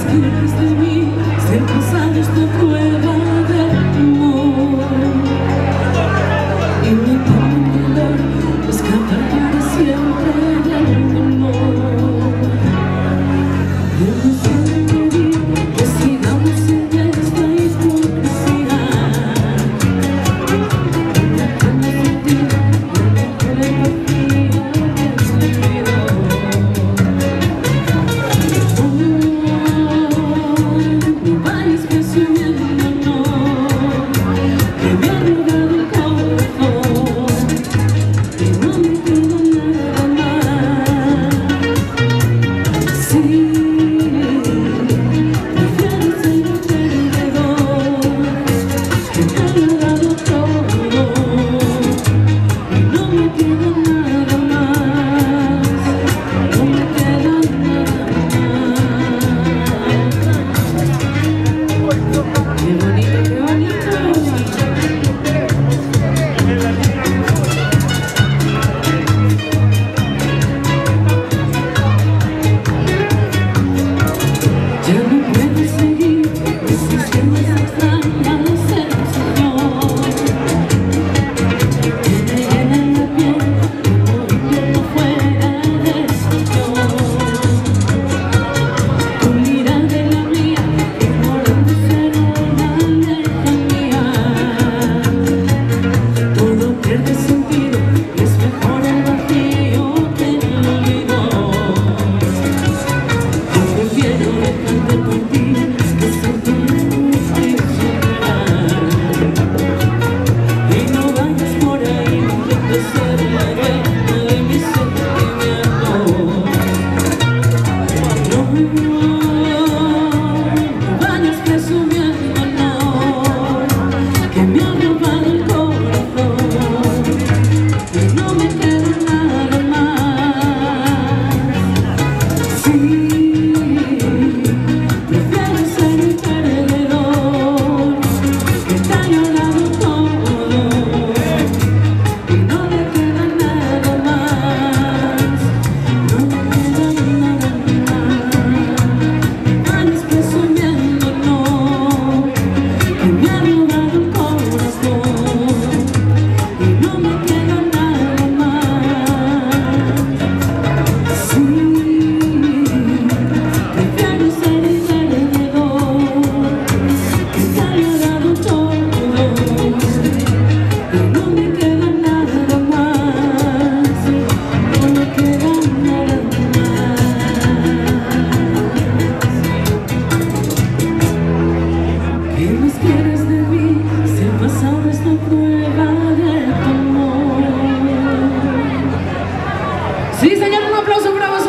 quieres de mí? Si el pasado es tu prueba de amor y mi dolor escapar para siempre del dolor. Yo no quiero pedir que sigamos en esta hipocresía. Cuando sentí el vacío que se olvidó. No vayas presumiendo, no, que me ha robado el corazón y no me queda nada más. Sí, prefiero ser un perdedor que me ha robado todo y no me queda nada más. No me queda nada más. Qué bonito, qué bonito. Ya no puedo seguir resistiendo esa extraña sensación que me llena en la piel como invierno fuera de estación. Tu mirada y la mía, ignorando ser una lejanía. Todo pierde sentido y es mejor el vacío que el olvido. Yo prefiero dejarte partir que ser tu prisionera. Y no vayas por ahí intentando ser la dueña de mis sentimientos. No vayas presumiendo, no, que me ha robado el corazón y no me queda nada más. Sí, prefiero ser un perdedor que te ha llorado todo y no me queda nada más. No me queda nada más. Vayas presumiendo, no, que me ha robado el corazón y no me queda nada más. Sí, prefiero ser el perdedor que te ha llorado todo y no me queda nada más. No me queda nada más. ¿Qué más quieres de mí? Si el pasado es la prueba de tu amor. Sí, señor, un aplauso para vosotros.